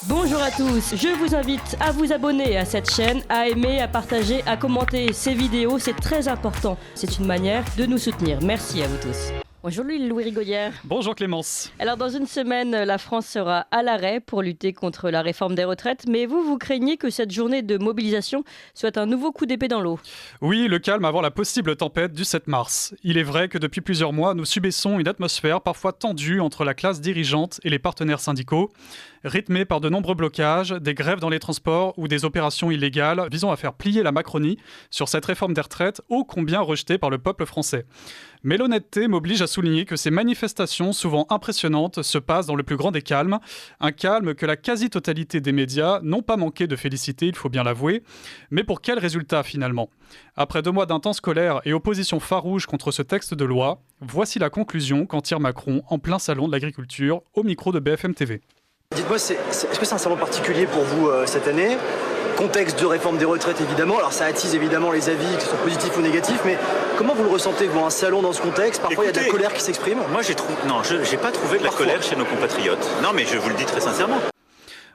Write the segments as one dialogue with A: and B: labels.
A: Bonjour à tous, je vous invite à vous abonner à cette chaîne, à aimer, à partager, à commenter ces vidéos, c'est très important. C'est une manière de nous soutenir. Merci à vous tous. Bonjour Louis Rigaudière.
B: Bonjour Clémence.
A: Alors dans une semaine, la France sera à l'arrêt pour lutter contre la réforme des retraites, mais vous craignez que cette journée de mobilisation soit un nouveau coup d'épée dans l'eau.
B: Oui, le calme avant la possible tempête du 7 mars. Il est vrai que depuis plusieurs mois, nous subissons une atmosphère parfois tendue entre la classe dirigeante et les partenaires syndicaux, rythmée par de nombreux blocages, des grèves dans les transports ou des opérations illégales visant à faire plier la Macronie sur cette réforme des retraites ô combien rejetée par le peuple français. Mais l'honnêteté m'oblige à souligner que ces manifestations, souvent impressionnantes, se passent dans le plus grand des calmes. Un calme que la quasi-totalité des médias n'ont pas manqué de féliciter, il faut bien l'avouer. Mais pour quel résultat finalement ? Après 2 mois d'intense colère et opposition farouche contre ce texte de loi, voici la conclusion qu'en tire Macron en plein salon de l'agriculture au micro de BFM TV.
C: Dites-moi, est-ce que c'est un salon particulier pour vous cette année ? Contexte de réforme des retraites évidemment, alors ça attise évidemment les avis, que ce soit positifs ou négatifs, mais comment vous le ressentez, vous, un salon dans ce contexte ? Parfois il y a de la colère qui s'exprime.
D: Moi j'ai pas trouvé de la colère chez nos compatriotes. Non mais je vous le dis très sincèrement.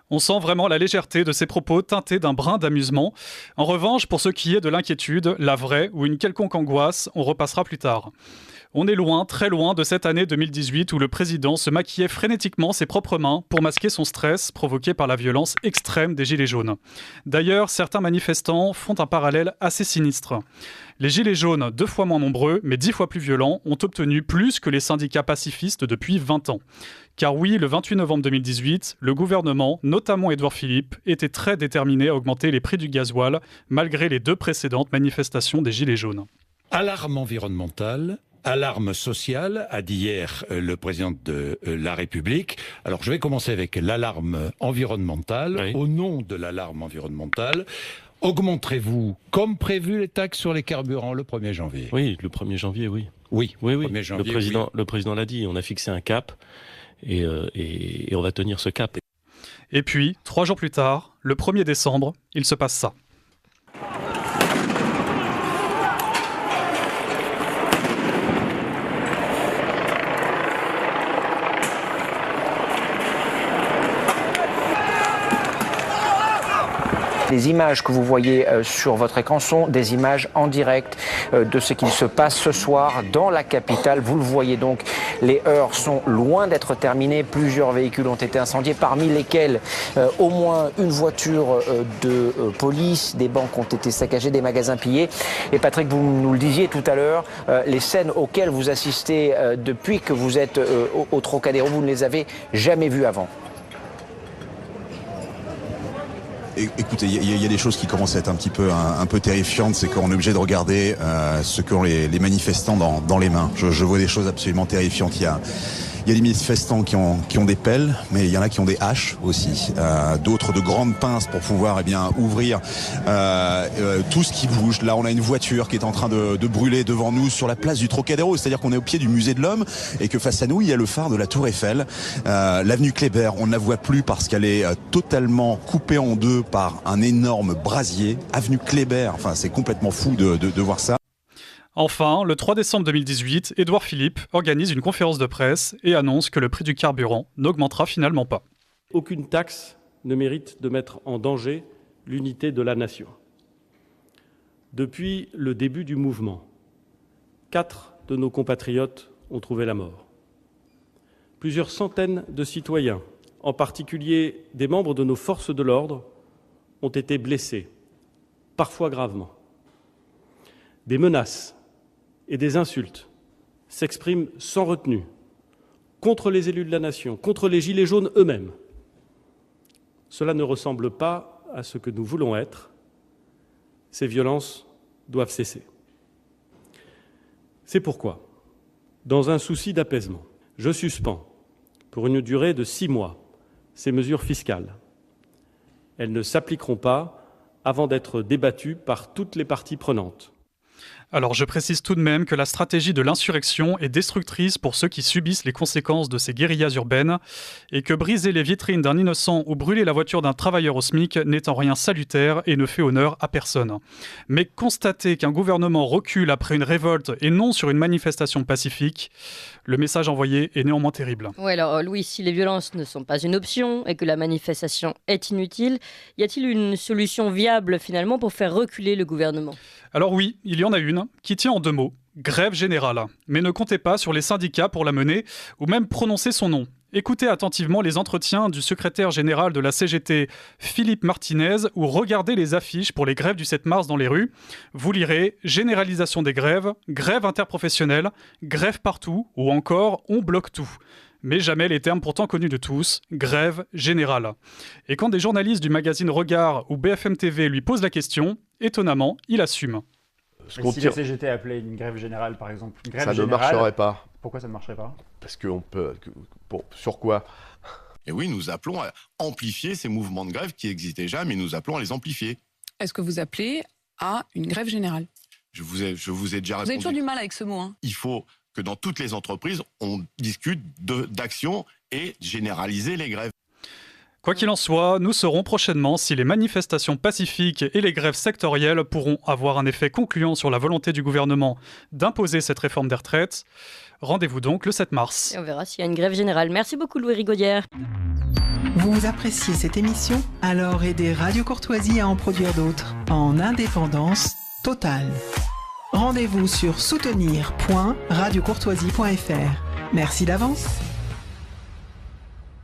B: On sent vraiment la légèreté de ces propos teintés d'un brin d'amusement. En revanche, pour ce qui est de l'inquiétude, la vraie ou une quelconque angoisse, on repassera plus tard. On est loin, très loin de cette année 2018 où le président se maquillait frénétiquement ses propres mains pour masquer son stress provoqué par la violence extrême des Gilets jaunes. D'ailleurs, certains manifestants font un parallèle assez sinistre. Les Gilets jaunes, 2 fois moins nombreux, mais 10 fois plus violents, ont obtenu plus que les syndicats pacifistes depuis 20 ans. Car oui, le 28 novembre 2018, le gouvernement, notamment Édouard Philippe, était très déterminé à augmenter les prix du gasoil, malgré les 2 précédentes manifestations des Gilets jaunes.
E: Alarme environnementale, alarme sociale, a dit hier le président de la République. Alors je vais commencer avec l'alarme environnementale. Oui. Au nom de l'alarme environnementale, augmenterez-vous, comme prévu, les taxes sur les carburants le 1er janvier ?
F: Oui, le 1er janvier, oui.
E: Oui,
F: oui.
E: 1er janvier,
F: le président l'a dit, on a fixé un cap et on va tenir ce cap.
B: Et puis, 3 jours plus tard, le 1er décembre, il se passe ça.
G: Les images que vous voyez sur votre écran sont des images en direct de ce qu'il se passe ce soir dans la capitale. Vous le voyez donc, les heurts sont loin d'être terminés. Plusieurs véhicules ont été incendiés, parmi lesquels au moins une voiture de police. Des banques ont été saccagées, des magasins pillés. Et Patrick, vous nous le disiez tout à l'heure, les scènes auxquelles vous assistez depuis que vous êtes au Trocadéro, vous ne les avez jamais vues avant.
H: Écoutez, il y a des choses qui commencent à être un peu terrifiantes, c'est qu'on est obligé de regarder ce qu'ont les manifestants dans les mains. Je vois des choses absolument terrifiantes. Il y a des manifestants qui ont des pelles, mais il y en a qui ont des haches aussi. D'autres de grandes pinces pour pouvoir ouvrir tout ce qui bouge. Là, on a une voiture qui est en train de brûler devant nous sur la place du Trocadéro. C'est-à-dire qu'on est au pied du musée de l'Homme et que face à nous, il y a le phare de la Tour Eiffel. L'avenue Kléber, on ne la voit plus parce qu'elle est totalement coupée en 2 par un énorme brasier. Avenue Kléber, enfin, c'est complètement fou de voir ça.
B: Enfin, le 3 décembre 2018, Édouard Philippe organise une conférence de presse et annonce que le prix du carburant n'augmentera finalement pas.
I: Aucune taxe ne mérite de mettre en danger l'unité de la nation. Depuis le début du mouvement, 4 de nos compatriotes ont trouvé la mort. Plusieurs centaines de citoyens, en particulier des membres de nos forces de l'ordre, ont été blessés, parfois gravement. Des menaces et des insultes s'expriment sans retenue contre les élus de la nation, contre les Gilets jaunes eux-mêmes. Cela ne ressemble pas à ce que nous voulons être. Ces violences doivent cesser. C'est pourquoi, dans un souci d'apaisement, je suspends pour une durée de 6 mois ces mesures fiscales. Elles ne s'appliqueront pas avant d'être débattues par toutes les parties prenantes.
B: Alors je précise tout de même que la stratégie de l'insurrection est destructrice pour ceux qui subissent les conséquences de ces guérillas urbaines et que briser les vitrines d'un innocent ou brûler la voiture d'un travailleur au SMIC n'est en rien salutaire et ne fait honneur à personne. Mais constater qu'un gouvernement recule après une révolte et non sur une manifestation pacifique, le message envoyé est néanmoins terrible.
A: Oui, alors Louis, si les violences ne sont pas une option et que la manifestation est inutile, y a-t-il une solution viable finalement pour faire reculer le gouvernement ?
B: Alors oui, il y en a une qui tient en 2 mots, grève générale. Mais ne comptez pas sur les syndicats pour la mener ou même prononcer son nom. Écoutez attentivement les entretiens du secrétaire général de la CGT, Philippe Martinez, ou regardez les affiches pour les grèves du 7 mars dans les rues. Vous lirez « Généralisation des grèves »,« Grève interprofessionnelle »,« Grève partout » ou encore « On bloque tout ». Mais jamais les termes pourtant connus de tous, grève générale. Et quand des journalistes du magazine Regard ou BFM TV lui posent la question, étonnamment, il assume.
J: Mais si la CGT appelait une grève générale, par exemple, une grève
K: ça
J: générale,
K: ne marcherait pas.
J: Pourquoi ça ne marcherait pas ?
K: Parce qu'on peut... sur quoi ?
L: Et oui, nous appelons à amplifier ces mouvements de grève qui existent déjà, mais nous appelons à les amplifier.
M: Est-ce que vous appelez à une grève générale ?
L: Je vous ai déjà répondu.
M: Vous avez toujours du mal avec ce mot, hein ?
L: Il faut que dans toutes les entreprises, on discute d'actions et généraliser les grèves.
B: Quoi qu'il en soit, nous saurons prochainement si les manifestations pacifiques et les grèves sectorielles pourront avoir un effet concluant sur la volonté du gouvernement d'imposer cette réforme des retraites. Rendez-vous donc le 7 mars.
A: Et on verra s'il y a une grève générale. Merci beaucoup Louis Rigaudière.
N: Vous appréciez cette émission ? Alors aidez Radio Courtoisie à en produire d'autres en indépendance totale. Rendez-vous sur soutenir.radiocourtoisie.fr. Merci d'avance.